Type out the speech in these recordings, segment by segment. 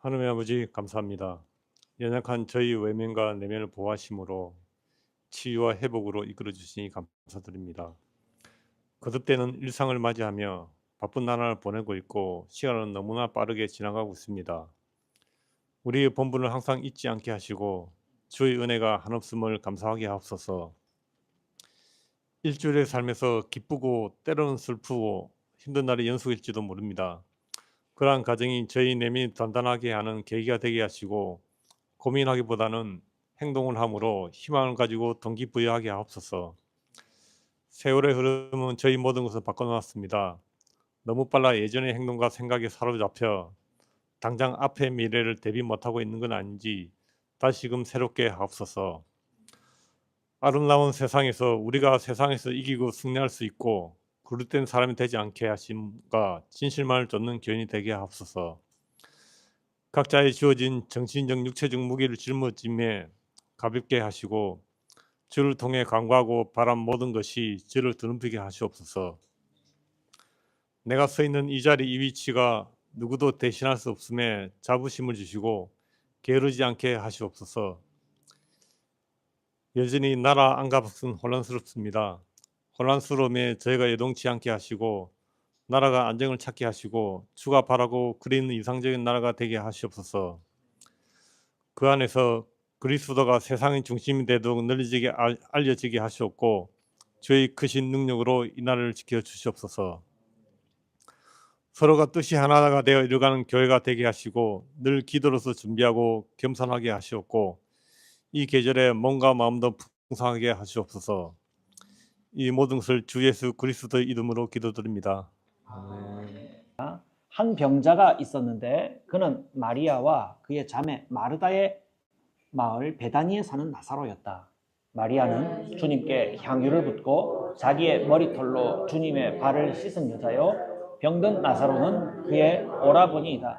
하나님 아버지 감사합니다. 연약한 저희 외면과 내면을 보호하심으로 치유와 회복으로 이끌어 주시니 감사드립니다. 거듭되는 일상을 맞이하며 바쁜 나날을 보내고 있고 시간은 너무나 빠르게 지나가고 있습니다. 우리의 본분을 항상 잊지 않게 하시고 주의 은혜가 한없음을 감사하게 하옵소서. 일주일의 삶에서 기쁘고 때로는 슬프고 힘든 날이 연속일지도 모릅니다. 그러한 가정이 저희 내면이 단단하게 하는 계기가 되게 하시고 고민하기보다는 행동을 함으로 희망을 가지고 동기부여하게 하옵소서. 세월의 흐름은 저희 모든 것을 바꿔놓았습니다. 너무 빨라 예전의 행동과 생각에 사로잡혀 당장 앞의 미래를 대비 못하고 있는 건 아닌지 다시금 새롭게 하옵소서. 아름다운 세상에서 우리가 세상에서 이기고 승리할 수 있고 그릇된 사람이 되지 않게 하심과 진실만을 쫓는 교인이 되게 하옵소서. 각자의 주어진 정신적 육체적 무게를 짊어지며 가볍게 하시고 주를 통해 간구하고 바란 모든 것이 주를 드높이게 하시옵소서. 내가 서 있는 이 자리 이 위치가 누구도 대신할 수 없음에 자부심을 주시고 게으르지 않게 하시옵소서. 여전히 나라 안과 밖은 혼란스럽습니다. 혼란스러움에 저희가 요동치 않게 하시고 나라가 안정을 찾게 하시고 주가 바라고 그리는 이상적인 나라가 되게 하시옵소서. 그 안에서 그리스도가 세상의 중심이 되도록 널리지게 알려지게 하시옵고 주의 크신 능력으로 이 나라를 지켜 주시옵소서. 서로가 뜻이 하나가 되어 이루어가는 교회가 되게 하시고 늘 기도로서 준비하고 겸손하게 하시옵고 이 계절에 몸과 마음도 풍성하게 하시옵소서. 이 모든 것을 주 예수 그리스도의 이름으로 기도드립니다. 아멘. 한 병자가 있었는데 그는 마리아와 그의 자매 마르다의 마을 베다니에 사는 나사로였다. 마리아는 주님께 향유를 붓고 자기의 머리털로 주님의 발을 씻은 여자요, 병든 나사로는 그의 오라버니이다.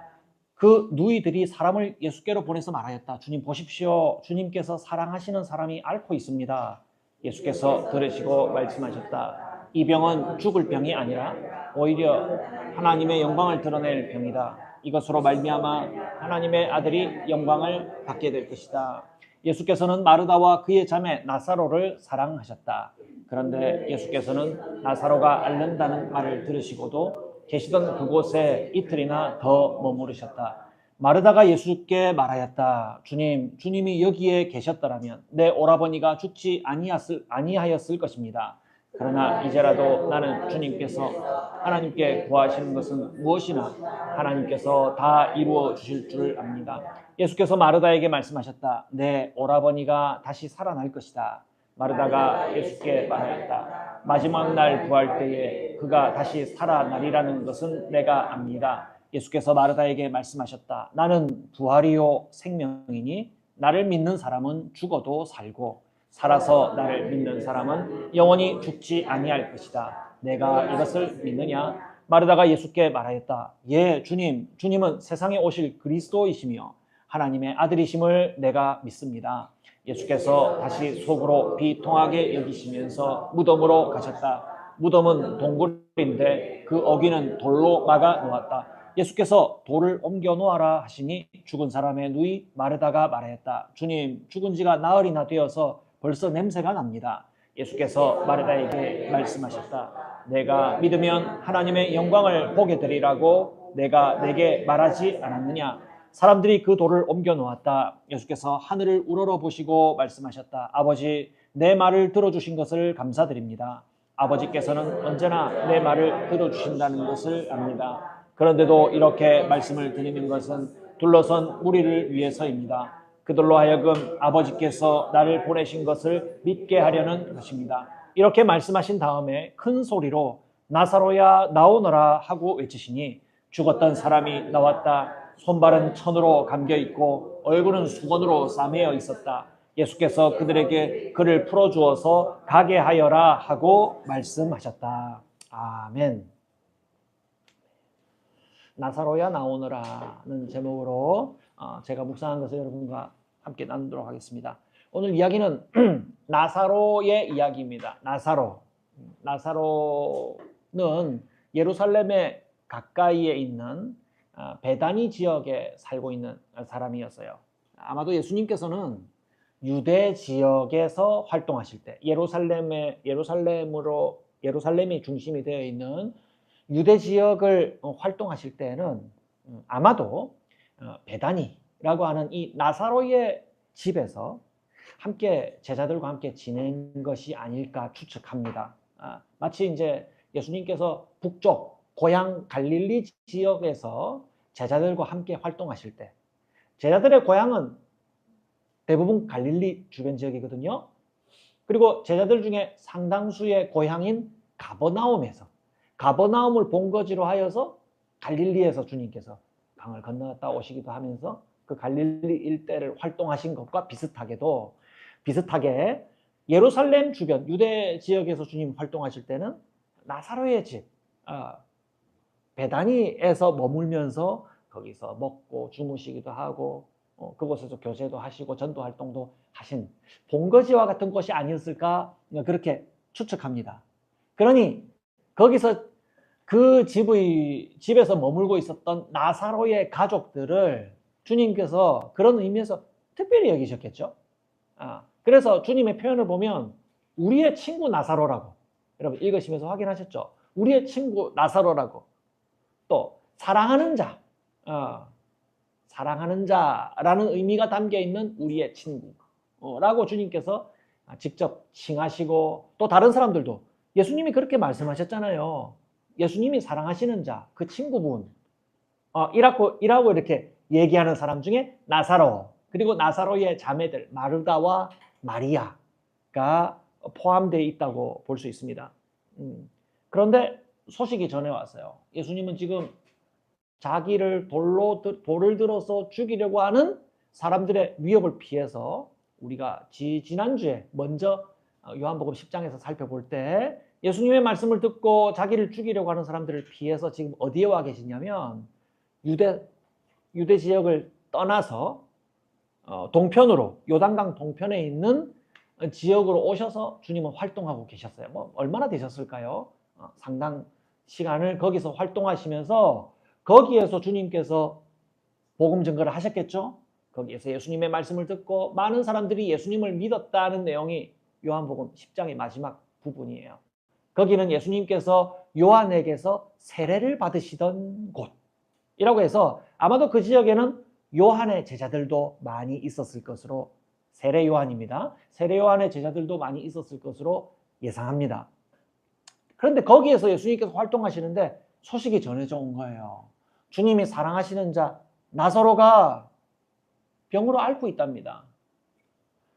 그 누이들이 사람을 예수께로 보내서 말하였다. 주님 보십시오. 주님께서 사랑하시는 사람이 앓고 있습니다. 예수께서 들으시고 말씀하셨다. 이 병은 죽을 병이 아니라 오히려 하나님의 영광을 드러낼 병이다. 이것으로 말미암아 하나님의 아들이 영광을 받게 될 것이다. 예수께서는 마르다와 그의 자매 나사로를 사랑하셨다. 그런데 예수께서는 나사로가 앓는다는 말을 들으시고도 계시던 그곳에 이틀이나 더 머무르셨다. 마르다가 예수께 말하였다. 주님, 주님이 여기에 계셨더라면 내 오라버니가 죽지 아니하였을 것입니다. 그러나 이제라도 나는 주님께서 하나님께 구하시는 것은 무엇이나 하나님께서 다 이루어 주실 줄 압니다. 예수께서 마르다에게 말씀하셨다. 내 오라버니가 다시 살아날 것이다. 마르다가 예수께 말하였다. 마지막 날 구할 때에 그가 다시 살아나리라는 것은 내가 압니다. 예수께서 마르다에게 말씀하셨다. 나는 부활이요 생명이니 나를 믿는 사람은 죽어도 살고 살아서 나를 믿는 사람은 영원히 죽지 아니할 것이다. 내가 이것을 믿느냐? 마르다가 예수께 말하였다. 예, 주님, 주님은 세상에 오실 그리스도이시며 하나님의 아들이심을 내가 믿습니다. 예수께서 다시 속으로 비통하게 여기시면서 무덤으로 가셨다. 무덤은 동굴인데 그 어귀는 돌로 막아 놓았다. 예수께서 돌을 옮겨 놓아라 하시니 죽은 사람의 누이 마르다가 말하였다. 주님, 죽은 지가 나흘이나 되어서 벌써 냄새가 납니다. 예수께서 마르다에게 말씀하셨다. 내가 믿으면 하나님의 영광을 보게 되리라고 내가 내게 말하지 않았느냐? 사람들이 그 돌을 옮겨 놓았다. 예수께서 하늘을 우러러 보시고 말씀하셨다. 아버지, 내 말을 들어주신 것을 감사드립니다. 아버지께서는 언제나 내 말을 들어주신다는 것을 압니다. 그런데도 이렇게 말씀을 드리는 것은 둘러선 무리를 위해서입니다. 그들로 하여금 아버지께서 나를 보내신 것을 믿게 하려는 것입니다. 이렇게 말씀하신 다음에 큰 소리로 나사로야 나오너라 하고 외치시니 죽었던 사람이 나왔다. 손발은 천으로 감겨 있고 얼굴은 수건으로 싸매어 있었다. 예수께서 그들에게 그를 풀어주어서 가게 하여라 하고 말씀하셨다. 아멘. 나사로야 나오너라는 제목으로 제가 묵상한 것을 여러분과 함께 나누도록 하겠습니다. 오늘 이야기는 나사로의 이야기입니다. 나사로는 예루살렘에 가까이에 있는 베다니 지역에 살고 있는 사람이었어요. 아마도 예수님께서는 유대 지역에서 활동하실 때 예루살렘이 중심이 되어 있는 유대 지역을 활동하실 때는 아마도 베다니라고 하는 이 나사로의 집에서 함께 제자들과 함께 지낸 것이 아닐까 추측합니다. 마치 이제 예수님께서 북쪽 고향 갈릴리 지역에서 제자들과 함께 활동하실 때 제자들의 고향은 대부분 갈릴리 주변 지역이거든요. 그리고 제자들 중에 상당수의 고향인 가버나움을 본거지로 하여서 갈릴리에서 주님께서 강을 건너갔다 오시기도 하면서 그 갈릴리 일대를 활동하신 것과 비슷하게 예루살렘 주변 유대 지역에서 주님 활동하실 때는 나사로의 집 베다니에서 머물면서 거기서 먹고 주무시기도 하고 그곳에서 교제도 하시고 전도 활동도 하신 본거지와 같은 곳이 아니었을까 그렇게 추측합니다. 그러니 거기서 그 집에서 머물고 있었던 나사로의 가족들을 주님께서 그런 의미에서 특별히 여기셨겠죠. 그래서 주님의 표현을 보면 우리의 친구 나사로라고, 여러분 읽으시면서 확인하셨죠? 우리의 친구 나사로라고, 또 사랑하는 자라는 의미가 담겨 있는 우리의 친구라고 주님께서 직접 칭하시고, 또 다른 사람들도 예수님이 그렇게 말씀하셨잖아요. 예수님이 사랑하시는 자, 그 친구분 이라고 이렇게 얘기하는 사람 중에 나사로, 그리고 나사로의 자매들 마르다와 마리아가 포함되어 있다고 볼 수 있습니다. 그런데 소식이 전해왔어요. 예수님은 지금 자기를 돌을 들어서 죽이려고 하는 사람들의 위협을 피해서, 우리가 지난주에 먼저 요한복음 10장에서 살펴볼 때 예수님의 말씀을 듣고 자기를 죽이려고 하는 사람들을 피해서 지금 어디에 와 계시냐면 유대 지역을 떠나서 동편으로, 요단강 동편에 있는 지역으로 오셔서 주님은 활동하고 계셨어요. 얼마나 되셨을까요? 상당 시간을 거기서 활동하시면서 거기에서 주님께서 복음 증거를 하셨겠죠. 거기에서 예수님의 말씀을 듣고 많은 사람들이 예수님을 믿었다는 내용이 요한복음 10장의 마지막 부분이에요. 거기는 예수님께서 요한에게서 세례를 받으시던 곳이라고 해서 아마도 그 지역에는 요한의 제자들도 많이 있었을 것으로, 세례 요한입니다. 세례 요한의 제자들도 많이 있었을 것으로 예상합니다. 그런데 거기에서 예수님께서 활동하시는데 소식이 전해져 온 거예요. 주님이 사랑하시는 자 나사로가 병으로 앓고 있답니다.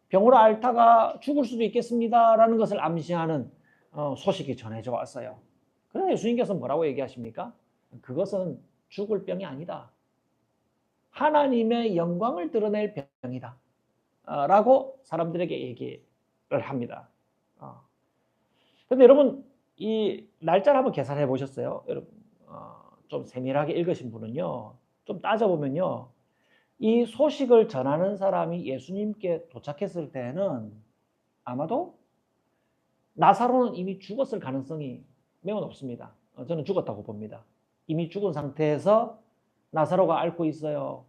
병으로 앓다가 죽을 수도 있겠습니다라는 것을 암시하는 소식이 전해져 왔어요. 그런데 예수님께서 뭐라고 얘기하십니까? 그것은 죽을 병이 아니다. 하나님의 영광을 드러낼 병이다. 라고 사람들에게 얘기를 합니다. 그런데 여러분, 이 날짜를 한번 계산해 보셨어요? 여러분, 좀 세밀하게 읽으신 분은요, 좀 따져보면요, 이 소식을 전하는 사람이 예수님께 도착했을 때는 아마도 나사로는 이미 죽었을 가능성이 매우 높습니다. 저는 죽었다고 봅니다. 이미 죽은 상태에서 나사로가 앓고 있어요.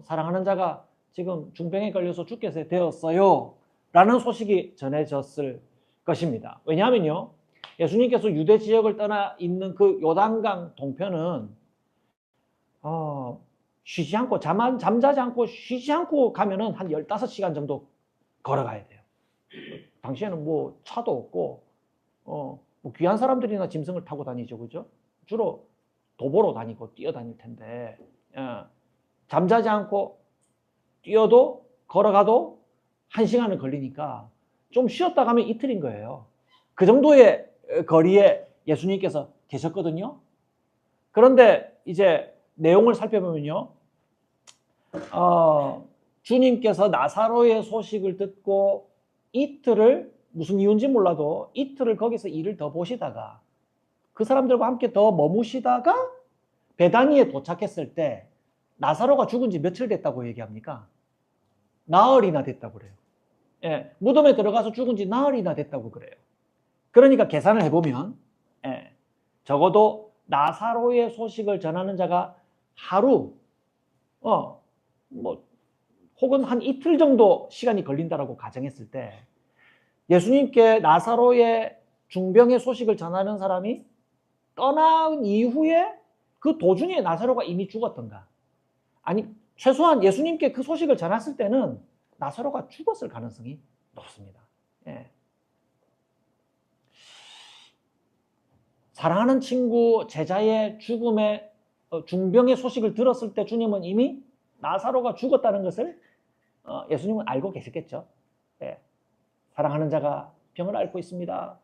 사랑하는 자가 지금 중병에 걸려서 죽게 되었어요. 라는 소식이 전해졌을 것입니다. 왜냐하면요, 예수님께서 유대 지역을 떠나 있는 그 요단강 동편은 쉬지 않고 잠자지 않고 쉬지 않고 가면은 한 15시간 정도 걸어가야 돼요. 당시에는 뭐 차도 없고 뭐 귀한 사람들이나 짐승을 타고 다니죠, 그죠? 주로 도보로 다니고 뛰어다닐 텐데 잠자지 않고 뛰어도 걸어가도 1시간은 걸리니까 좀 쉬었다 가면 이틀인 거예요. 그 정도의 거리에 예수님께서 계셨거든요. 그런데 이제 내용을 살펴보면요, 주님께서 나사로의 소식을 듣고 이틀을, 무슨 이유인지 몰라도 이틀을 거기서 일을 더 보시다가 그 사람들과 함께 더 머무시다가 베다니에 도착했을 때 나사로가 죽은 지 며칠 됐다고 얘기합니까? 나흘이나 됐다고 그래요. 예, 무덤에 들어가서 죽은 지 나흘이나 됐다고 그래요. 그러니까 계산을 해보면 적어도 나사로의 소식을 전하는 자가 하루, 뭐 혹은 한 이틀 정도 시간이 걸린다라고 가정했을 때 예수님께 나사로의 중병의 소식을 전하는 사람이 떠난 이후에 그 도중에 나사로가 이미 죽었던가? 아니, 최소한 예수님께 그 소식을 전했을 때는 나사로가 죽었을 가능성이 높습니다. 예. 사랑하는 친구 제자의 죽음의 중병의 소식을 들었을 때 주님은 이미 나사로가 죽었다는 것을 예수님은 알고 계셨겠죠. 예. 사랑하는 자가 병을 앓고 있습니다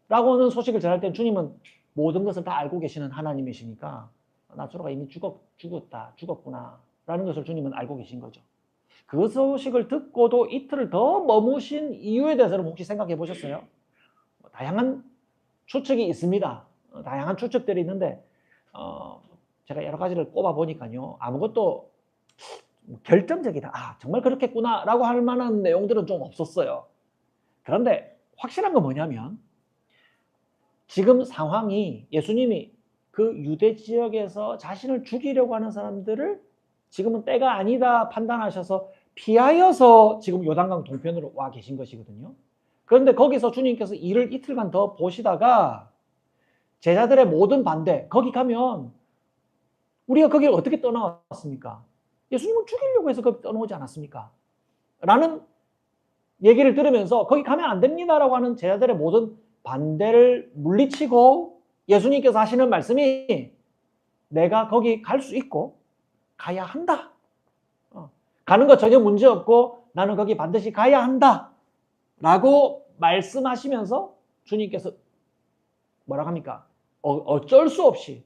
라고 하는 소식을 전할 때 주님은 모든 것을 다 알고 계시는 하나님이시니까 나사로가 이미 죽었구나 라는 것을 주님은 알고 계신 거죠. 그 소식을 듣고도 이틀을 더 머무신 이유에 대해서는 혹시 생각해 보셨어요? 다양한 추측이 있습니다. 다양한 추측들이 있는데 제가 여러 가지를 꼽아 보니까요, 아무것도 결정적이다, 정말 그렇겠구나 라고 할 만한 내용들은 좀 없었어요. 그런데 확실한 건 뭐냐면 지금 상황이 예수님이 그 유대 지역에서 자신을 죽이려고 하는 사람들을 지금은 때가 아니다 판단하셔서 피하여서 지금 요단강 동편으로 와 계신 것이거든요. 그런데 거기서 주님께서 일을 이틀간 더 보시다가 제자들의 모든 반대, 거기 가면 우리가 거기를 어떻게 떠나왔습니까? 예수님은 죽이려고 해서 거기 떠나오지 않았습니까? 라는 얘기를 들으면서 거기 가면 안 됩니다라고 하는 제자들의 모든 반대를 물리치고 예수님께서 하시는 말씀이 내가 거기 갈 수 있고 가야 한다. 가는 거 전혀 문제 없고 나는 거기 반드시 가야 한다 라고 말씀하시면서 주님께서 뭐라고 합니까? 어쩔 수 없이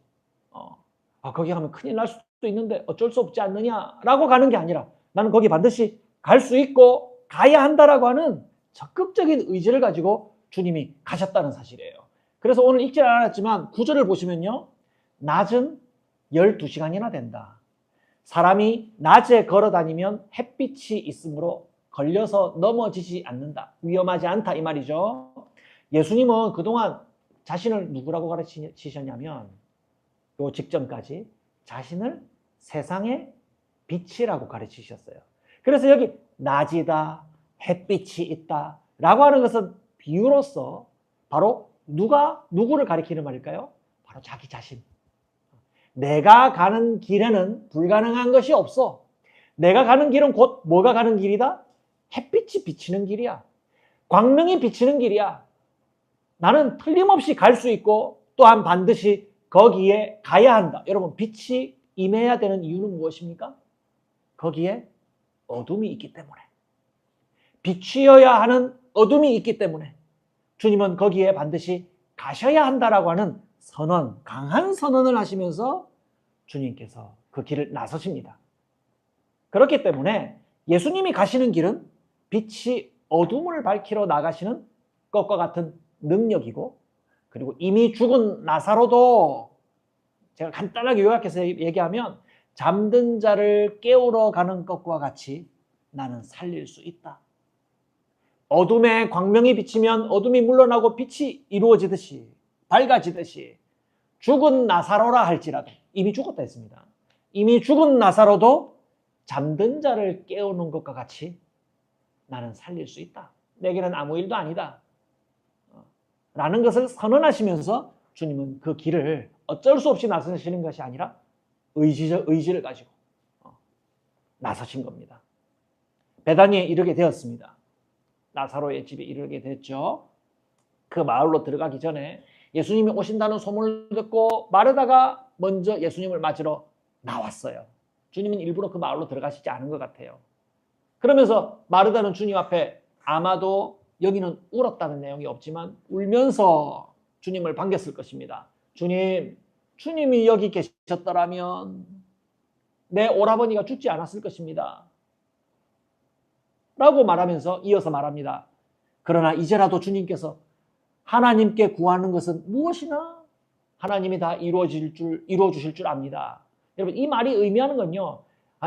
거기 가면 큰일 날 수도 있는데 어쩔 수 없지 않느냐라고 가는 게 아니라 나는 거기 반드시 갈 수 있고 가야 한다라고 하는 적극적인 의지를 가지고 주님이 가셨다는 사실이에요. 그래서 오늘 읽지 않았지만 구절을 보시면요, 낮은 12시간이나 된다. 사람이 낮에 걸어다니면 햇빛이 있으므로 걸려서 넘어지지 않는다. 위험하지 않다 이 말이죠. 예수님은 그동안 자신을 누구라고 가르치셨냐면 요 직전까지 자신을 세상의 빛이라고 가르치셨어요. 그래서 여기 낮이다, 햇빛이 있다 라고 하는 것은 비유로서 바로 누구를 가리키는 말일까요? 바로 자기 자신. 내가 가는 길에는 불가능한 것이 없어. 내가 가는 길은 곧 뭐가 가는 길이다? 햇빛이 비치는 길이야. 광명이 비치는 길이야. 나는 틀림없이 갈 수 있고 또한 반드시 거기에 가야 한다. 여러분, 빛이 임해야 되는 이유는 무엇입니까? 거기에 어둠이 있기 때문에. 빛이어야 하는 어둠이 있기 때문에 주님은 거기에 반드시 가셔야 한다라고 하는 선언, 강한 선언을 하시면서 주님께서 그 길을 나서십니다. 그렇기 때문에 예수님이 가시는 길은 빛이 어둠을 밝히러 나가시는 것과 같은 능력이고, 그리고 이미 죽은 나사로도 제가 간단하게 요약해서 얘기하면 잠든 자를 깨우러 가는 것과 같이 나는 살릴 수 있다. 어둠에 광명이 비치면 어둠이 물러나고 빛이 이루어지듯이, 밝아지듯이 죽은 나사로라 할지라도, 이미 죽었다 했습니다. 이미 죽은 나사로도 잠든 자를 깨우는 것과 같이 나는 살릴 수 있다. 내게는 아무 일도 아니다 라는 것을 선언하시면서 주님은 그 길을 어쩔 수 없이 나서시는 것이 아니라 의지를 가지고 나서신 겁니다. 베다니에 이르게 되었습니다. 나사로의 집에 이르게 됐죠. 그 마을로 들어가기 전에 예수님이 오신다는 소문을 듣고 마르다가 먼저 예수님을 맞으러 나왔어요. 주님은 일부러 그 마을로 들어가시지 않은 것 같아요. 그러면서 마르다는 주님 앞에 아마도 여기는 울었다는 내용이 없지만 울면서 주님을 반겼을 것입니다. 주님이 여기 계셨더라면 내 오라버니가 죽지 않았을 것입니다 라고 말하면서 이어서 말합니다. 그러나 이제라도 주님께서 하나님께 구하는 것은 무엇이나 하나님이 다 이루어 주실 줄 압니다. 여러분, 이 말이 의미하는 건요,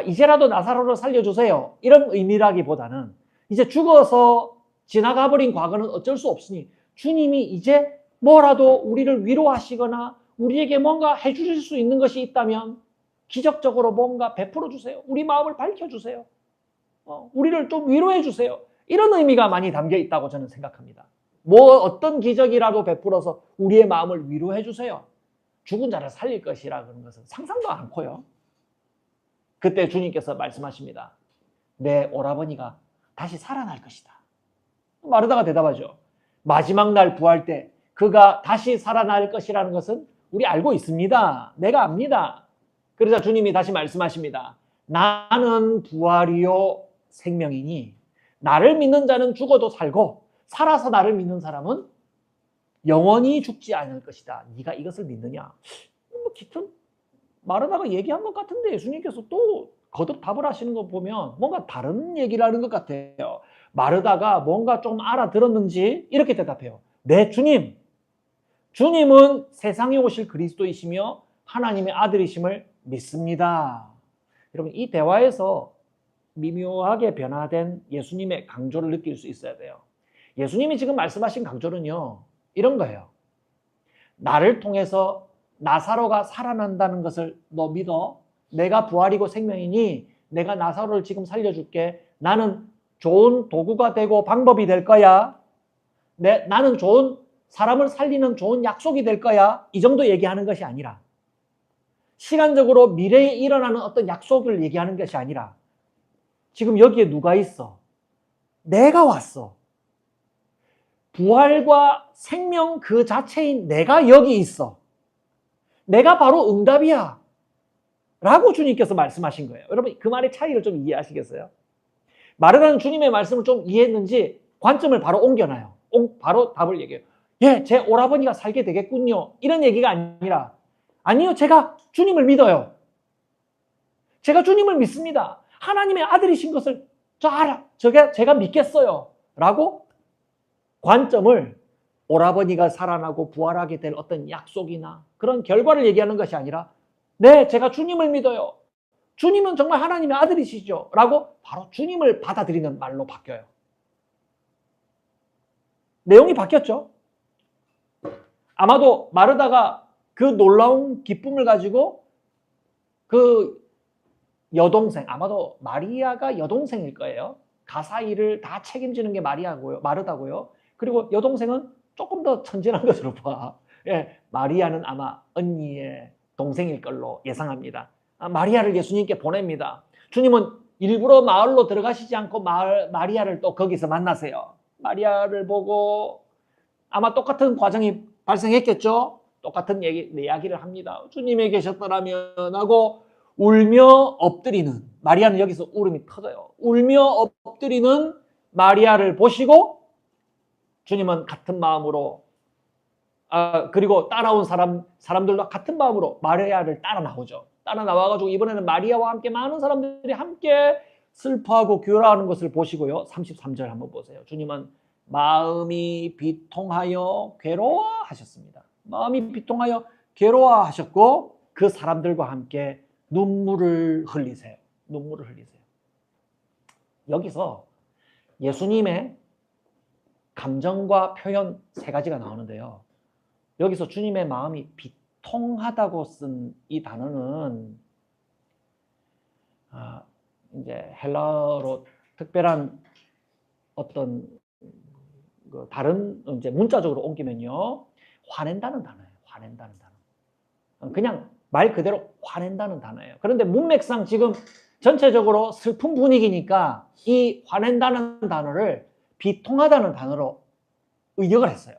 이제라도 나사로를 살려주세요 이런 의미라기보다는 이제 죽어서 지나가 버린 과거는 어쩔 수 없으니 주님이 이제 뭐라도 우리를 위로하시거나 우리에게 뭔가 해주실 수 있는 것이 있다면 기적적으로 뭔가 베풀어 주세요. 우리 마음을 밝혀주세요. 우리를 좀 위로해 주세요. 이런 의미가 많이 담겨 있다고 저는 생각합니다. 뭐 어떤 기적이라도 베풀어서 우리의 마음을 위로해 주세요. 죽은 자를 살릴 것이라 그런 것은 상상도 않고요. 그때 주님께서 말씀하십니다. 내 오라버니가 다시 살아날 것이다. 마르다가 대답하죠. 마지막 날 부활 때 그가 다시 살아날 것이라는 것은 우리 알고 있습니다. 내가 압니다. 그러자 주님이 다시 말씀하십니다. 나는 부활이요 생명이니 나를 믿는 자는 죽어도 살고 살아서 나를 믿는 사람은 영원히 죽지 않을 것이다. 네가 이것을 믿느냐? 뭐 기튼 마르다가 얘기한 것 같은데 예수님께서 또 거듭 답을 하시는 거 보면 뭔가 다른 얘기를 하는 것 같아요. 마르다가 뭔가 좀 알아들었는지 이렇게 대답해요. 네, 주님. 주님은 세상에 오실 그리스도이시며 하나님의 아들이심을 믿습니다. 여러분, 이 대화에서 미묘하게 변화된 예수님의 강조를 느낄 수 있어야 돼요. 예수님이 지금 말씀하신 강조는요, 이런 거예요. 나를 통해서 나사로가 살아난다는 것을 너 믿어? 내가 부활이고 생명이니 내가 나사로를 지금 살려줄게. 나는 좋은 도구가 되고 방법이 될 거야. 나는 좋은 사람을 살리는 좋은 약속이 될 거야. 이 정도 얘기하는 것이 아니라 시간적으로 미래에 일어나는 어떤 약속을 얘기하는 것이 아니라 지금 여기에 누가 있어? 내가 왔어. 부활과 생명 그 자체인 내가 여기 있어. 내가 바로 응답이야. 라고 주님께서 말씀하신 거예요. 여러분, 그 말의 차이를 좀 이해하시겠어요? 마르다는 주님의 말씀을 좀 이해했는지 관점을 바로 옮겨놔요. 바로 답을 얘기해요. 예, 제 오라버니가 살게 되겠군요. 이런 얘기가 아니라, 아니요, 제가 주님을 믿어요. 제가 주님을 믿습니다. 하나님의 아들이신 것을 제가 믿겠어요. 라고 관점을 오라버니가 살아나고 부활하게 될 어떤 약속이나 그런 결과를 얘기하는 것이 아니라, 네, 제가 주님을 믿어요. 주님은 정말 하나님의 아들이시죠. 라고 바로 주님을 받아들이는 말로 바뀌어요. 내용이 바뀌었죠. 아마도 마르다가 그 놀라운 기쁨을 가지고 그 여동생, 아마도 마리아가 여동생일 거예요. 가사 일을 다 책임지는 게 마르다고요. 그리고 여동생은 조금 더 천진한 것으로 봐. 예, 마리아는 아마 언니의 동생일 걸로 예상합니다. 마리아를 예수님께 보냅니다. 주님은 일부러 마을로 들어가시지 않고 마리아를 또 거기서 만나세요. 마리아를 보고 아마 똑같은 과정이 발생했겠죠. 똑같은 이야기를 합니다. 주님이 계셨더라면 하고 울며 엎드리는, 마리아는 여기서 울음이 터져요. 울며 엎드리는 마리아를 보시고 주님은 같은 마음으로 그리고 따라온 사람들도 같은 마음으로 마리아를 따라 나오죠. 따라 나와가지고 이번에는 마리아와 함께 많은 사람들이 함께 슬퍼하고 괴로워하는 것을 보시고요. 33절 한번 보세요. 주님은 마음이 비통하여 괴로워하셨습니다. 마음이 비통하여 괴로워하셨고 그 사람들과 함께 눈물을 흘리세요. 눈물을 흘리세요. 여기서 예수님의 감정과 표현 세 가지가 나오는데요. 여기서 주님의 마음이 비통하다고 쓴 이 단어는 이제 헬라어로 특별한 어떤 다른 이제 문자적으로 옮기면요, 화낸다는 단어예요. 화낸다는 단어. 그냥 말 그대로 화낸다는 단어예요. 그런데 문맥상 지금 전체적으로 슬픈 분위기니까 이 화낸다는 단어를 비통하다는 단어로 의역을 했어요.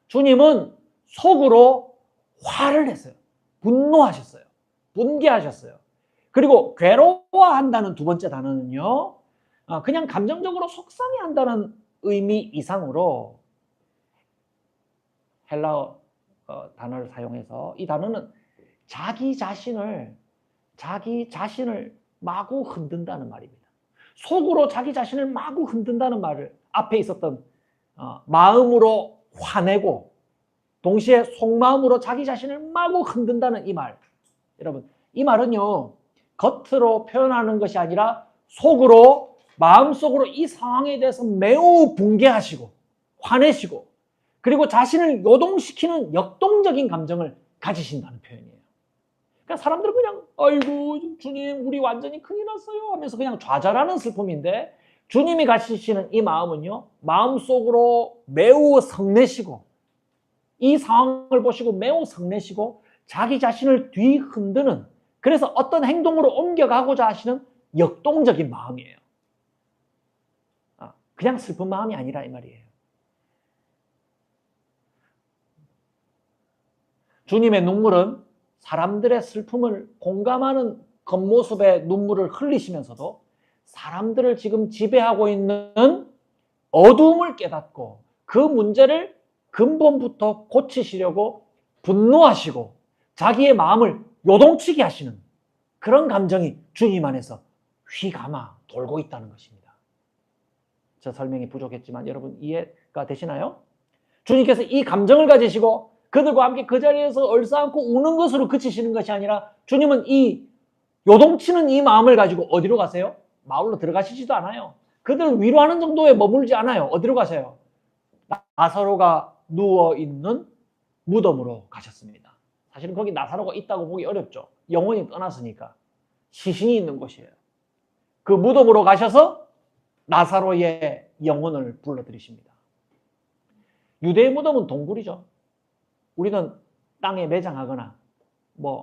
주님은 속으로 화를 냈어요. 분노하셨어요. 분개하셨어요. 그리고 괴로워한다는 두 번째 단어는요, 그냥 감정적으로 속상해한다는 의미 이상으로 헬라어 단어를 사용해서 이 단어는 자기 자신을 마구 흔든다는 말입니다. 속으로 자기 자신을 마구 흔든다는 말을 앞에 있었던 마음으로 화내고 동시에 속마음으로 자기 자신을 마구 흔든다는 이 말. 여러분, 이 말은요, 겉으로 표현하는 것이 아니라 속으로, 마음속으로 이 상황에 대해서 매우 분개하시고 화내시고 그리고 자신을 요동시키는 역동적인 감정을 가지신다는 표현이에요. 그러니까 사람들은 그냥 아이고 주님 우리 완전히 큰일 났어요 하면서 그냥 좌절하는 슬픔인데, 주님이 가지시는 이 마음은요, 마음속으로 매우 성내시고, 이 상황을 보시고 매우 성내시고 자기 자신을 뒤흔드는, 그래서 어떤 행동으로 옮겨가고자 하시는 역동적인 마음이에요. 그냥 슬픈 마음이 아니라 이 말이에요. 주님의 눈물은 사람들의 슬픔을 공감하는 겉모습의 눈물을 흘리시면서도 사람들을 지금 지배하고 있는 어두움을 깨닫고 그 문제를 근본부터 고치시려고 분노하시고 자기의 마음을 요동치게 하시는 그런 감정이 주님 안에서 휘감아 돌고 있다는 것입니다. 저 설명이 부족했지만 여러분 이해가 되시나요? 주님께서 이 감정을 가지시고 그들과 함께 그 자리에서 얼싸안고 우는 것으로 그치시는 것이 아니라, 주님은 이 요동치는 이 마음을 가지고 어디로 가세요? 마을로 들어가시지도 않아요. 그들을 위로하는 정도에 머물지 않아요. 어디로 가세요? 나사로가 누워있는 무덤으로 가셨습니다. 사실은 거기 나사로가 있다고 보기 어렵죠. 영혼이 떠났으니까. 시신이 있는 곳이에요. 그 무덤으로 가셔서 나사로의 영혼을 불러들이십니다. 유대의 무덤은 동굴이죠. 우리는 땅에 매장하거나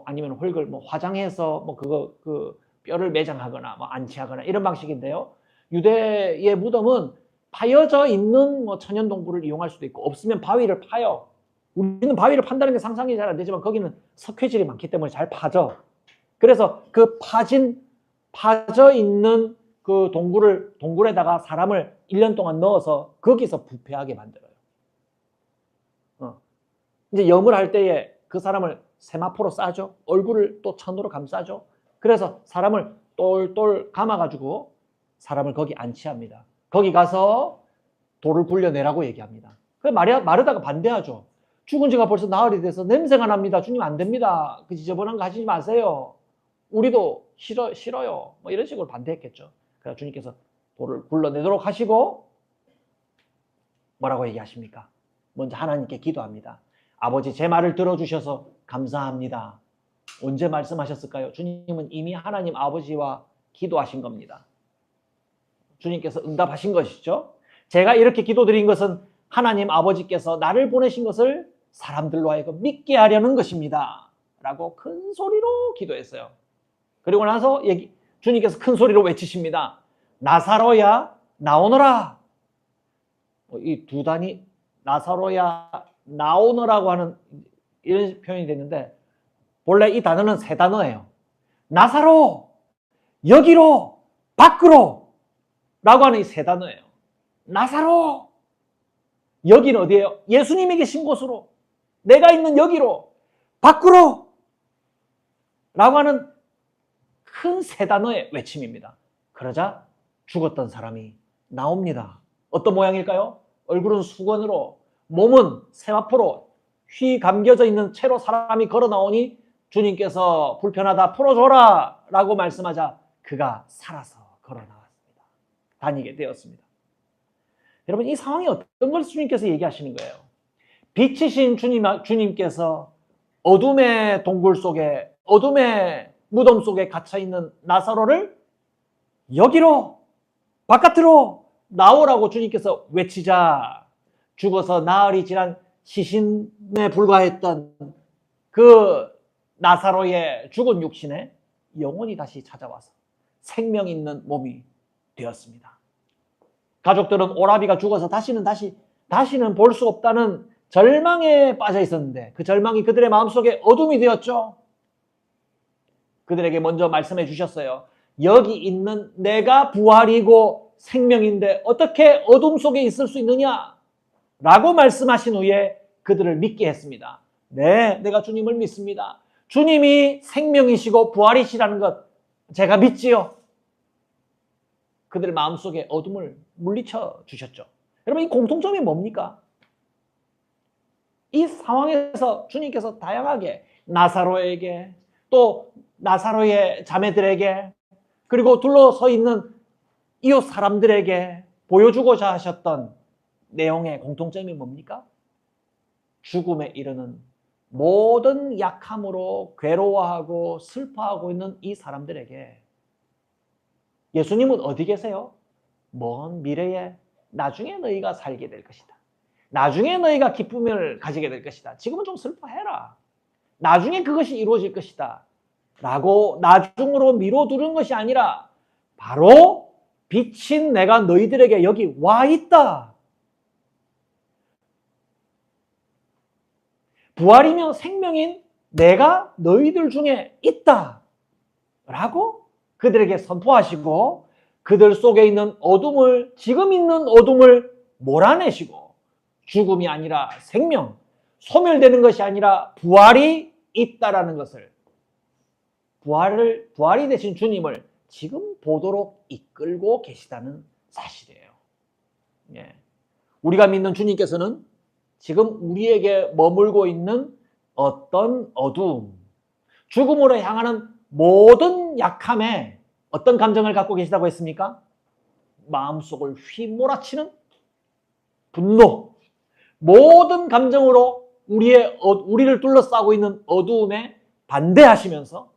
아니면 흙을 화장해서 그 뼈를 매장하거나 안치하거나 이런 방식인데요. 유대의 무덤은 파여져 있는 천연 동굴을 이용할 수도 있고, 없으면 바위를 파요. 우리는 바위를 판다는 게 상상이 잘 안 되지만 거기는 석회질이 많기 때문에 잘 파져. 그래서 그 파져 있는 그 동굴에다가 사람을 1년 동안 넣어서 거기서 부패하게 만들어요. 이제 염을 할 때에 그 사람을 세마포로 싸죠. 얼굴을 또 천으로 감싸죠. 그래서 사람을 똘똘 감아가지고 사람을 거기 안치합니다. 거기 가서 돌을 굴려내라고 얘기합니다. 그래서 마르다가 반대하죠. 죽은 지가 벌써 나흘이 돼서 냄새가 납니다. 주님 안 됩니다. 그 지저분한 거 하시지 마세요. 우리도 싫어요. 이런 식으로 반대했겠죠. 그래서 주님께서 돌을 굴러내도록 하시고 뭐라고 얘기하십니까? 먼저 하나님께 기도합니다. 아버지, 제 말을 들어주셔서 감사합니다. 언제 말씀하셨을까요? 주님은 이미 하나님 아버지와 기도하신 겁니다. 주님께서 응답하신 것이죠. 제가 이렇게 기도드린 것은 하나님 아버지께서 나를 보내신 것을 사람들로 하여금 믿게 하려는 것입니다. 라고 큰 소리로 기도했어요. 그리고 나서 주님께서 큰 소리로 외치십니다. 나사로야 나오너라. 이 두 단이 나사로야 나오너라고 하는 이런 표현이 됐는데, 본래 이 단어는 세 단어예요. 나사로, 여기로, 밖으로 라고 하는 이 세 단어예요. 나사로, 여기는 어디예요? 예수님이 계신 곳으로, 내가 있는 여기로, 밖으로 라고 하는 큰 세 단어의 외침입니다. 그러자 죽었던 사람이 나옵니다. 어떤 모양일까요? 얼굴은 수건으로, 몸은 세마포로 휘 감겨져 있는 채로 사람이 걸어 나오니 주님께서 불편하다 풀어줘라 라고 말씀하자 그가 살아서 걸어 나왔습니다. 다니게 되었습니다. 여러분, 이 상황이 어떤 걸 주님께서 얘기하시는 거예요? 빛이신 주님께서 어둠의 동굴 속에, 어둠의 무덤 속에 갇혀있는 나사로를 여기로, 바깥으로 나오라고 주님께서 외치자 죽어서 나흘이 지난 시신에 불과했던 그 나사로의 죽은 육신에 영혼이 다시 찾아와서 생명 있는 몸이 되었습니다. 가족들은 오라비가 죽어서 다시는 볼 수 없다는 절망에 빠져 있었는데, 그 절망이 그들의 마음속에 어둠이 되었죠. 그들에게 먼저 말씀해 주셨어요. 여기 있는 내가 부활이고 생명인데 어떻게 어둠 속에 있을 수 있느냐? 라고 말씀하신 후에 그들을 믿게 했습니다. 네, 내가 주님을 믿습니다. 주님이 생명이시고 부활이시라는 것 제가 믿지요. 그들 마음속에 어둠을 물리쳐 주셨죠. 여러분, 이 공통점이 뭡니까? 이 상황에서 주님께서 다양하게 나사로에게, 또 나사로의 자매들에게, 그리고 둘러서 있는 이웃 사람들에게 보여주고자 하셨던 내용의 공통점이 뭡니까? 죽음에 이르는 모든 약함으로 괴로워하고 슬퍼하고 있는 이 사람들에게 예수님은 어디 계세요? 먼 미래에 나중에 너희가 살게 될 것이다. 나중에 너희가 기쁨을 가지게 될 것이다. 지금은 좀 슬퍼해라. 나중에 그것이 이루어질 것이다. 라고 나중으로 미뤄두는 것이 아니라 바로 빛인 내가 너희들에게 여기 와 있다. 부활이며 생명인 내가 너희들 중에 있다. 라고 그들에게 선포하시고 그들 속에 있는 어둠을, 지금 있는 어둠을 몰아내시고 죽음이 아니라 생명, 소멸되는 것이 아니라 부활이 있다라는 것을, 부활이 되신 주님을 지금 보도록 이끌고 계시다는 사실이에요. 예. 우리가 믿는 주님께서는 지금 우리에게 머물고 있는 어떤 어두움, 죽음으로 향하는 모든 약함에 어떤 감정을 갖고 계시다고 했습니까? 마음속을 휘몰아치는 분노, 모든 감정으로 우리를 둘러싸고 있는 어두움에 반대하시면서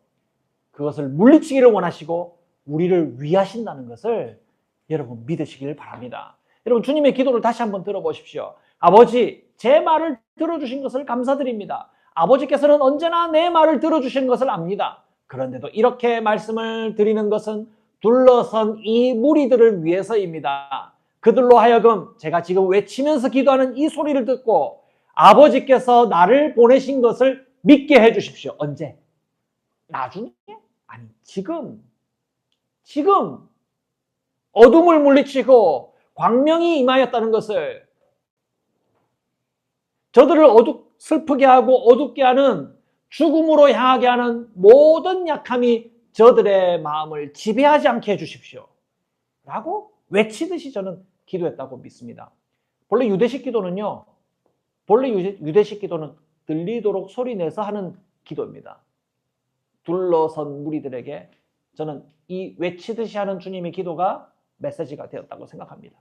그것을 물리치기를 원하시고 우리를 위하신다는 것을 여러분 믿으시길 바랍니다. 여러분 주님의 기도를 다시 한번 들어보십시오. 아버지, 제 말을 들어주신 것을 감사드립니다. 아버지께서는 언제나 내 말을 들어주신 것을 압니다. 그런데도 이렇게 말씀을 드리는 것은 둘러선 이 무리들을 위해서입니다. 그들로 하여금 제가 지금 외치면서 기도하는 이 소리를 듣고 아버지께서 나를 보내신 것을 믿게 해주십시오. 언제? 나중에? 아니, 지금 어둠을 물리치고 광명이 임하였다는 것을, 저들을 슬프게 하고 어둡게 하는, 죽음으로 향하게 하는 모든 약함이 저들의 마음을 지배하지 않게 해주십시오. 라고 외치듯이 저는 기도했다고 믿습니다. 본래 유대식 기도는 들리도록 소리내서 하는 기도입니다. 둘러선 무리들에게 저는 이 외치듯이 하는 주님의 기도가 메시지가 되었다고 생각합니다.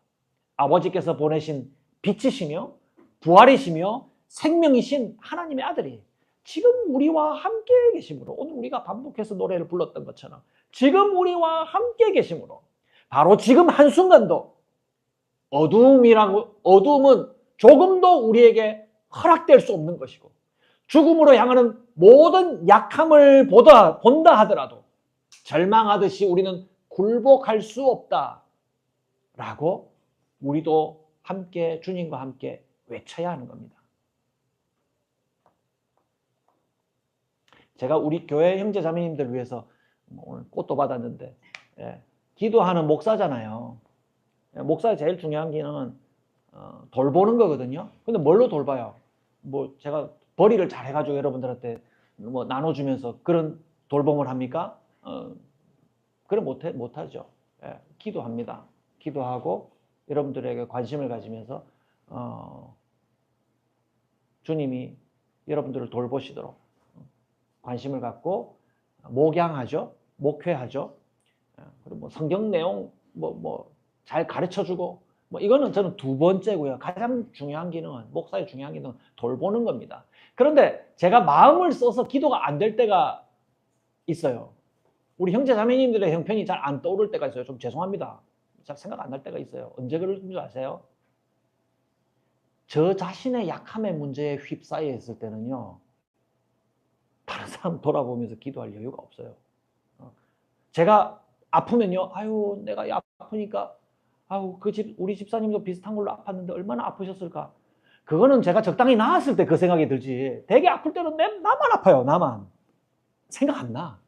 아버지께서 보내신 빛이시며 부활이시며 생명이신 하나님의 아들이 지금 우리와 함께 계심으로, 오늘 우리가 반복해서 노래를 불렀던 것처럼 지금 우리와 함께 계심으로 바로 지금 한순간도 어두움은 조금도 우리에게 허락될 수 없는 것이고 죽음으로 향하는 모든 약함을 본다 하더라도 절망하듯이 우리는 굴복할 수 없다 라고 우리도 함께 주님과 함께 외쳐야 하는 겁니다. 제가 우리 교회 형제 자매님들 위해서 오늘 꽃도 받았는데, 기도하는 목사잖아요. 목사의 제일 중요한 기능은 돌보는 거거든요. 근데 뭘로 돌봐요? 뭐 제가 벌이를 잘 해가지고 여러분들한테 뭐 나눠주면서 그런 돌봄을 합니까? 그럼 못하죠. 기도합니다. 기도하고 여러분들에게 관심을 가지면서 주님이 여러분들을 돌보시도록 관심을 갖고 목양하죠. 목회하죠. 그리고 뭐 성경 내용 잘 가르쳐주고 이거는 저는 두 번째고요. 가장 중요한 기능은, 목사의 중요한 기능은 돌보는 겁니다. 그런데 제가 마음을 써서 기도가 안 될 때가 있어요. 우리 형제 자매님들의 형편이 잘 안 떠오를 때가 있어요. 좀 죄송합니다. 잘 생각 안 날 때가 있어요. 언제 그럴 줄 아세요? 저 자신의 약함의 문제에 휩싸여 있을 때는요, 다른 사람 돌아보면서 기도할 여유가 없어요. 제가 아프면요, 아유 내가 아프니까 아유 우리 집사님도 비슷한 걸로 아팠는데 얼마나 아프셨을까. 그거는 제가 적당히 나았을 때 그 생각이 들지, 되게 아플 때는 나만 아파요. 나만 생각 안 나.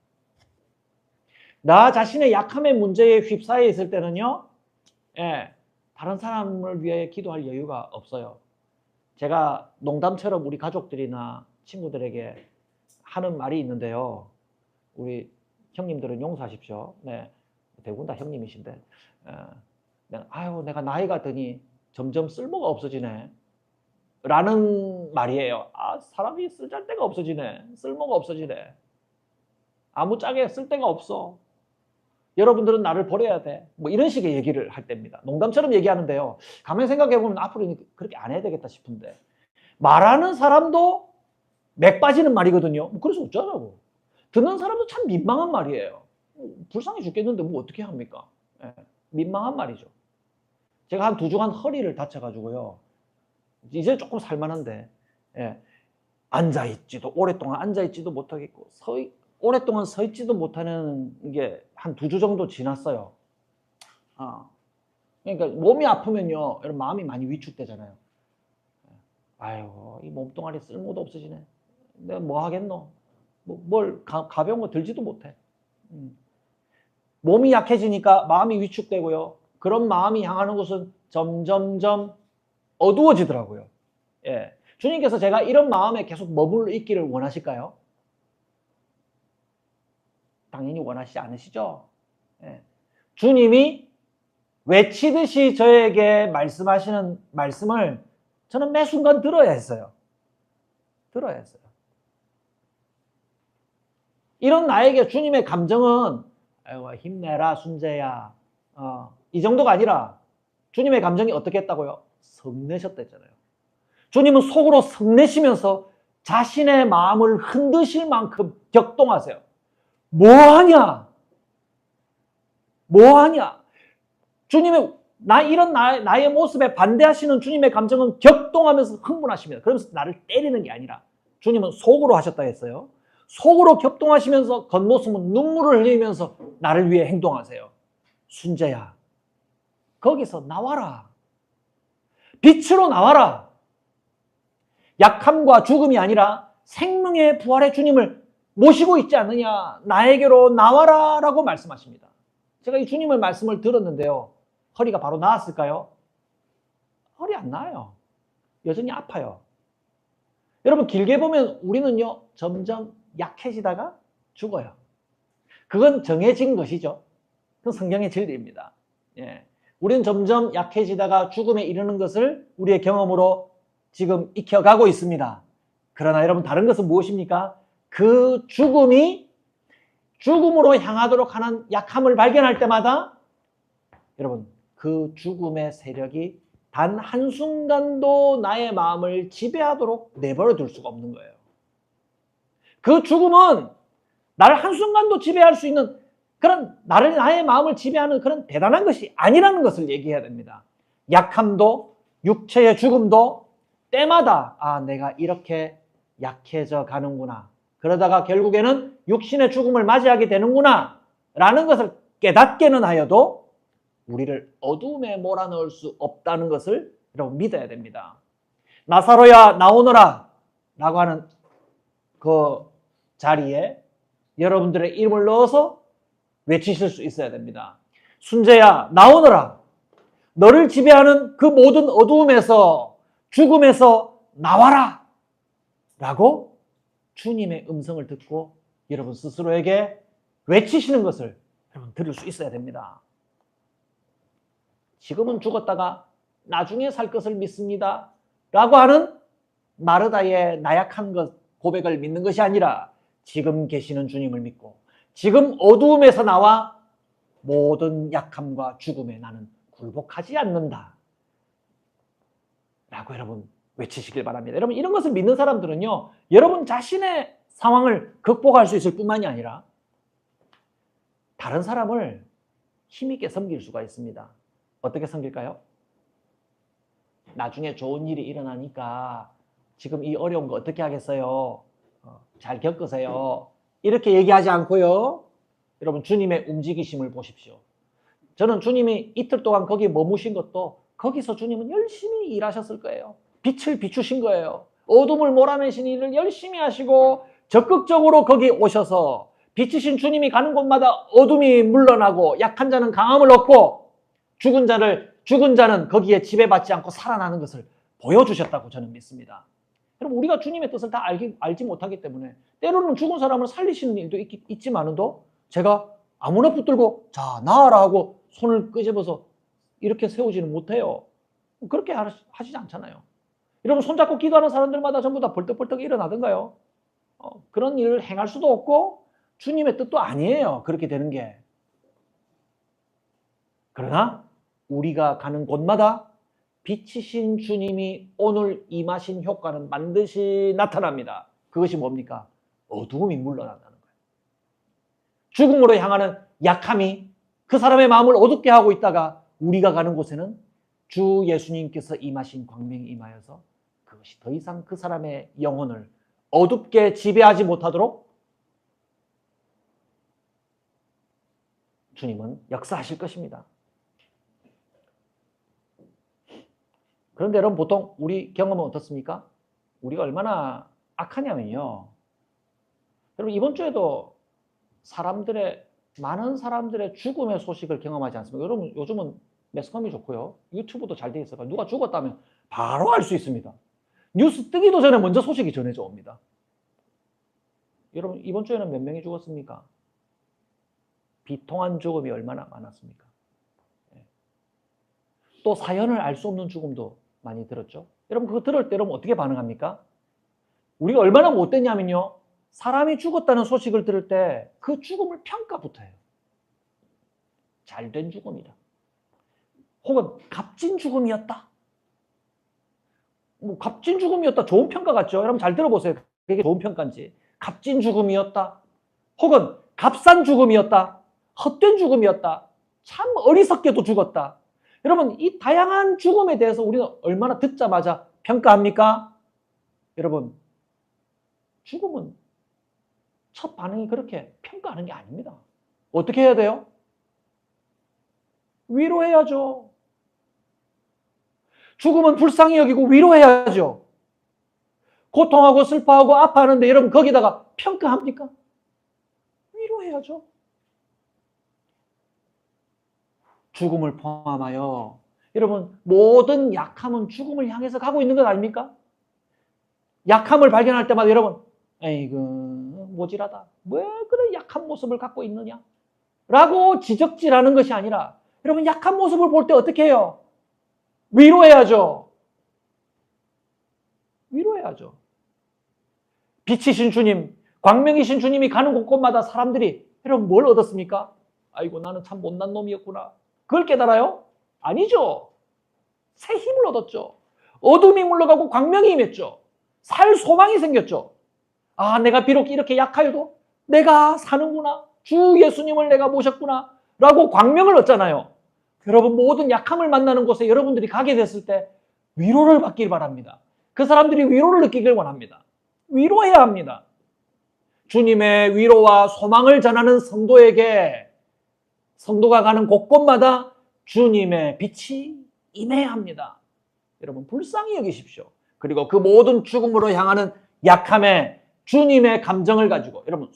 나 자신의 약함의 문제에 휩싸여 있을 때는요, 다른 사람을 위해 기도할 여유가 없어요. 제가 농담처럼 우리 가족들이나 친구들에게 하는 말이 있는데요. 우리 형님들은 용서하십시오. 대부분 다 형님이신데, 아유 내가 나이가 드니 점점 쓸모가 없어지네 라는 말이에요. 사람이 쓸데가 없어지네. 쓸모가 없어지네. 아무짝에 쓸 데가 없어. 여러분들은 나를 버려야 돼. 이런 식의 얘기를 할 때입니다. 농담처럼 얘기하는데요. 가만히 생각해보면 앞으로 그렇게 안 해야 되겠다 싶은데, 말하는 사람도 맥 빠지는 말이거든요. 뭐 그래서 어쩌라고. 듣는 사람도 참 민망한 말이에요. 불쌍해 죽겠는데 뭐 어떻게 합니까? 예, 민망한 말이죠. 제가 한 2주간 허리를 다쳐가지고요. 이제 조금 살만한데, 예, 앉아있지도, 오랫동안 앉아있지도 못하겠고, 오랫동안 서있지도 못하는 게 한 2주 정도 지났어요. 그러니까 몸이 아프면요, 여러분 마음이 많이 위축되잖아요. 아유, 이 몸뚱아리 쓸모도 없으시네. 내가 뭐 하겠노? 가벼운 거 들지도 못해. 몸이 약해지니까 마음이 위축되고요. 그런 마음이 향하는 곳은 점점점 어두워지더라고요. 예. 주님께서 제가 이런 마음에 계속 머물러 있기를 원하실까요? 당연히 원하시지 않으시죠? 예. 주님이 외치듯이 저에게 말씀하시는 말씀을 저는 매 순간 들어야 했어요. 들어야 했어요. 이런 나에게 주님의 감정은 아이고, 힘내라 순재야. 이 정도가 아니라 주님의 감정이 어떻게 했다고요? 성내셨다잖아요. 주님은 속으로 성내시면서 자신의 마음을 흔드실 만큼 격동하세요. 뭐하냐? 뭐하냐? 주님의 이런 나의 모습에 반대하시는 주님의 감정은 격동하면서 흥분하십니다. 그러면서 나를 때리는 게 아니라 주님은 속으로 하셨다 했어요. 속으로 격동하시면서 겉모습은 눈물을 흘리면서 나를 위해 행동하세요. 순재야, 거기서 나와라. 빛으로 나와라. 약함과 죽음이 아니라 생명의 부활의 주님을 모시고 있지 않느냐. 나에게로 나와라 라고 말씀하십니다. 제가 이 주님의 말씀을 들었는데요. 허리가 바로 나았을까요? 허리 안 나아요. 여전히 아파요. 여러분 길게 보면 우리는요. 점점 약해지다가 죽어요. 그건 정해진 것이죠. 그건 성경의 진리입니다. 예. 우리는 점점 약해지다가 죽음에 이르는 것을 우리의 경험으로 지금 익혀가고 있습니다. 그러나 여러분 다른 것은 무엇입니까? 그 죽음이 죽음으로 향하도록 하는 약함을 발견할 때마다 여러분 그 죽음의 세력이 단 한순간도 나의 마음을 지배하도록 내버려 둘 수가 없는 거예요. 그 죽음은 나를 한순간도 지배할 수 있는 그런 나의 마음을 지배하는 그런 대단한 것이 아니라는 것을 얘기해야 됩니다. 약함도 육체의 죽음도 때마다 내가 이렇게 약해져 가는구나. 그러다가 결국에는 육신의 죽음을 맞이하게 되는구나 라는 것을 깨닫게는 하여도 우리를 어둠에 몰아넣을 수 없다는 것을 여러분 믿어야 됩니다. 나사로야 나오너라 라고 하는 그 자리에 여러분들의 이름을 넣어서 외치실 수 있어야 됩니다. 순재야 나오너라. 너를 지배하는 그 모든 어두움에서 죽음에서 나와라 라고 주님의 음성을 듣고 여러분 스스로에게 외치시는 것을 여러분 들을 수 있어야 됩니다. 지금은 죽었다가 나중에 살 것을 믿습니다 라고 하는 마르다의 나약한 것 고백을 믿는 것이 아니라 지금 계시는 주님을 믿고 지금 어두움에서 나와 모든 약함과 죽음에 나는 굴복하지 않는다 라고 여러분 외치시길 바랍니다. 여러분 이런 것을 믿는 사람들은요 여러분 자신의 상황을 극복할 수 있을 뿐만이 아니라 다른 사람을 힘있게 섬길 수가 있습니다. 어떻게 섬길까요? 나중에 좋은 일이 일어나니까 지금 이 어려운 거 어떻게 하겠어요? 잘 겪으세요. 이렇게 얘기하지 않고요. 여러분 주님의 움직이심을 보십시오. 저는 주님이 이틀 동안 거기 머무신 것도 거기서 주님은 열심히 일하셨을 거예요. 빛을 비추신 거예요. 어둠을 몰아내신 일을 열심히 하시고 적극적으로 거기 오셔서 비치신 주님이 가는 곳마다 어둠이 물러나고 약한 자는 강함을 얻고 죽은 자는 거기에 지배받지 않고 살아나는 것을 보여주셨다고 저는 믿습니다. 여러분 우리가 주님의 뜻을 다 알지 못하기 때문에 때로는 죽은 사람을 살리시는 일도 있지만도 제가 아무나 붙들고 자 나아라 하고 손을 끄집어서 이렇게 세우지는 못해요. 그렇게 하시지 않잖아요. 여러분 손잡고 기도하는 사람들마다 전부 다 벌떡벌떡 일어나던가요? 그런 일을 행할 수도 없고 주님의 뜻도 아니에요. 그렇게 되는 게. 그러나 우리가 가는 곳마다 빛이신 주님이 오늘 임하신 효과는 반드시 나타납니다. 그것이 뭡니까? 어두움이 물러난다는 거예요. 죽음으로 향하는 약함이 그 사람의 마음을 어둡게 하고 있다가 우리가 가는 곳에는 주 예수님께서 임하신 광명이 임하여서 그것이 더 이상 그 사람의 영혼을 어둡게 지배하지 못하도록 주님은 역사하실 것입니다. 그런데 여러분 보통 우리 경험은 어떻습니까? 우리가 얼마나 악하냐면요. 여러분 이번 주에도 많은 사람들의 죽음의 소식을 경험하지 않습니까? 여러분 요즘은 매스컴이 좋고요. 유튜브도 잘 돼 있어서 누가 죽었다면 바로 알 수 있습니다. 뉴스 뜨기도 전에 먼저 소식이 전해져 옵니다. 여러분 이번 주에는 몇 명이 죽었습니까? 비통한 죽음이 얼마나 많았습니까? 또 사연을 알 수 없는 죽음도 많이 들었죠. 여러분 그거 들을 때 여러분 어떻게 반응합니까? 우리가 얼마나 못됐냐면요. 사람이 죽었다는 소식을 들을 때 그 죽음을 평가부터 해요. 잘된 죽음이다. 혹은 값진 죽음이었다. 뭐 값진 죽음이었다. 좋은 평가 같죠? 여러분 잘 들어보세요. 그게 좋은 평가인지. 값진 죽음이었다. 혹은 값싼 죽음이었다. 헛된 죽음이었다. 참 어리석게도 죽었다. 여러분 이 다양한 죽음에 대해서 우리는 얼마나 듣자마자 평가합니까? 여러분 죽음은 첫 반응이 그렇게 평가하는 게 아닙니다. 어떻게 해야 돼요? 위로해야죠. 죽음은 불쌍히 여기고 위로해야죠. 고통하고 슬퍼하고 아파하는데 여러분 거기다가 평가합니까? 위로해야죠. 죽음을 포함하여 여러분 모든 약함은 죽음을 향해서 가고 있는 것 아닙니까? 약함을 발견할 때마다 여러분 에이그 모질하다. 왜 그런 약한 모습을 갖고 있느냐? 라고 지적질하는 것이 아니라 여러분 약한 모습을 볼 때 어떻게 해요? 위로해야죠. 위로해야죠. 빛이신 주님, 광명이신 주님이 가는 곳곳마다 사람들이 여러분 뭘 얻었습니까? 아이고 나는 참 못난 놈이었구나. 그걸 깨달아요? 아니죠. 새 힘을 얻었죠. 어둠이 물러가고 광명이 임했죠. 살 소망이 생겼죠. 아, 내가 비록 이렇게 약하여도 내가 사는구나. 주 예수님을 내가 모셨구나. 라고 광명을 얻잖아요. 여러분 모든 약함을 만나는 곳에 여러분들이 가게 됐을 때 위로를 받길 바랍니다. 그 사람들이 위로를 느끼길 원합니다. 위로해야 합니다. 주님의 위로와 소망을 전하는 성도에게 성도가 가는 곳곳마다 주님의 빛이 임해야 합니다. 여러분 불쌍히 여기십시오. 그리고 그 모든 죽음으로 향하는 약함에 주님의 감정을 가지고 여러분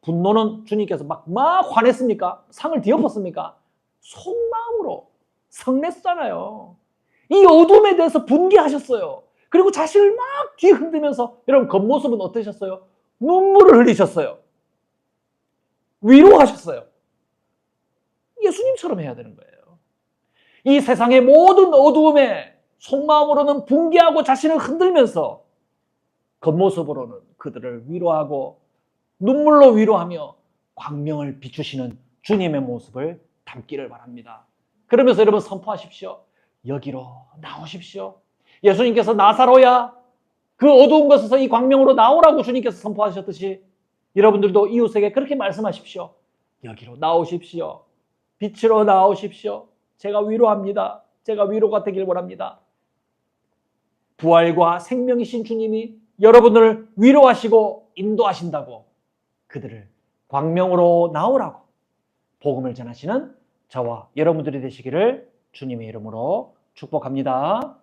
분노는 주님께서 막 화냈습니까? 상을 뒤엎었습니까? 속마음으로 성냈잖아요. 이 어둠에 대해서 분개하셨어요. 그리고 자신을 막 뒤흔들면서 여러분 겉모습은 어떠셨어요? 눈물을 흘리셨어요. 위로하셨어요. 예수님처럼 해야 되는 거예요. 이 세상의 모든 어두움에 속마음으로는 분개하고 자신을 흔들면서 겉모습으로는 그들을 위로하고 눈물로 위로하며 광명을 비추시는 주님의 모습을 담기를 바랍니다. 그러면서 여러분 선포하십시오. 여기로 나오십시오. 예수님께서 나사로야 그 어두운 곳에서 이 광명으로 나오라고 주님께서 선포하셨듯이 여러분들도 이웃에게 그렇게 말씀하십시오. 여기로 나오십시오. 빛으로 나오십시오. 제가 위로합니다. 제가 위로가 되길 원합니다. 부활과 생명이신 주님이 여러분을 위로하시고 인도하신다고 그들을 광명으로 나오라고 복음을 전하시는 저와 여러분들이 되시기를 주님의 이름으로 축복합니다.